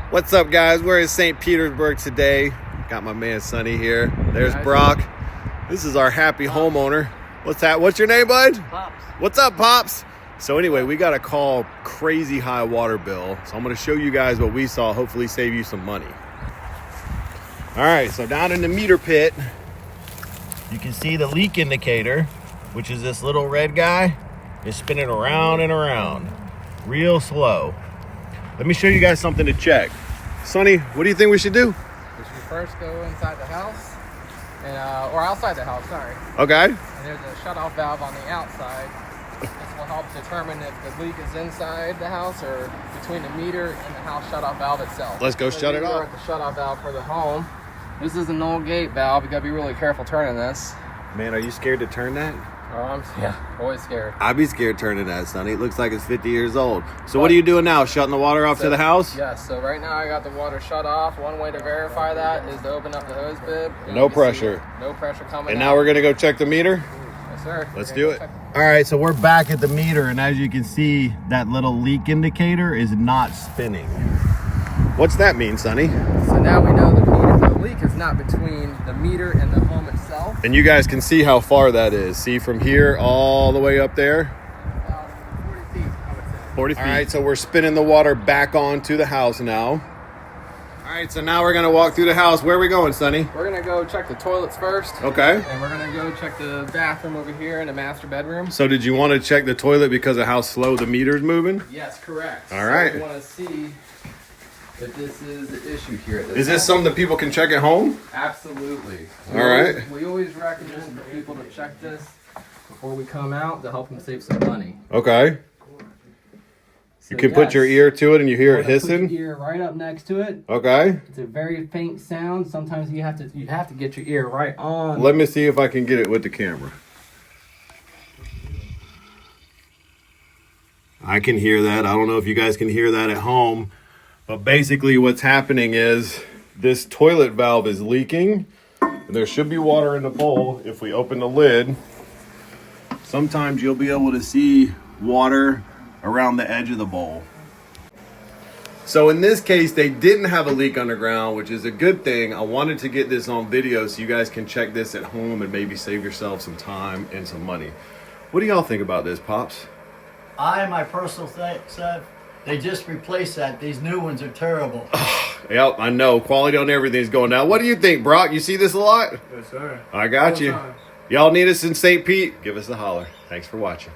What's up, guys? We're in St. Petersburg today. Got my man Sonny here. There's Brock. This is our happy homeowner. What's that? What's your name, bud? Pops. What's up, Pops? So anyway, we got a call crazy high water bill. So I'm going to show you guys what we saw, hopefully save you some money. All right, so down in the meter pit, you can see the leak indicator, which is this little red guy. It's spinning around and around, real slow. Let me show you guys something to check. Sonny, what do you think we should do? We should first go inside the house, and, or outside the house, sorry. Okay. And there's a shutoff valve on the outside. This will help determine if the leak is inside the house or between the meter and the house shutoff valve itself. Let's go shut it off. We're at the shutoff valve for the home. This is an old gate valve. You gotta be really careful turning this. Man, are you scared to turn that? Oh, yeah, always scared. I'd be scared turning that, Sonny. It looks like it's 50 years old. So what are you doing now? Shutting the water off to the house? Yes, so right now I got the water shut off. One way to verify that is to open up the hose bib. No pressure. No pressure coming And out. now we're gonna go check the meter? Yes, sir. Let's do it. All right, so we're back at the meter, and as you can see, that little leak indicator is not spinning. What's that mean, Sonny? So now we know the leak is not between the meter and the home itself. And you guys can see how far that is. See from here all the way up there? 40 feet, I would say. 40 feet. All right, so we're spinning the water back onto the house now. All right, so now we're gonna walk through the house. Where are we going, Sonny? We're gonna go check the toilets first. Okay. And we're gonna go check the bathroom over here in the master bedroom. So did you want to check the toilet because of how slow the meter's moving? Yes, correct. All right. So we wanna see if this is the issue here at this Is this house. something that people can check at home? Absolutely. All right. We always recommend for people to check this before we come out to help them save some money. Okay. So You can put your ear to it and you hear it Put hissing? your ear right up next to it. Okay. It's a very faint sound. Sometimes you have to get your ear right on. Let me see if I can get it with the camera. I can hear that. I don't know if you guys can hear that at home. But basically what's happening is this toilet valve is leaking. And there should be water in the bowl. If we open the lid, sometimes you'll be able to see water around the edge of the bowl. So in this case, they didn't have a leak underground, which is a good thing. I wanted to get this on video so you guys can check this at home and maybe save yourself some time and some money. What do y'all think about this, Pops? My personal said, they just replaced that. These new ones are terrible. Yep, I know. Quality on everything's going down. What do you think, Brock? You see this a lot? Yes, sir. I got you. Y'all need us in St. Pete? Give us a holler. Thanks for watching.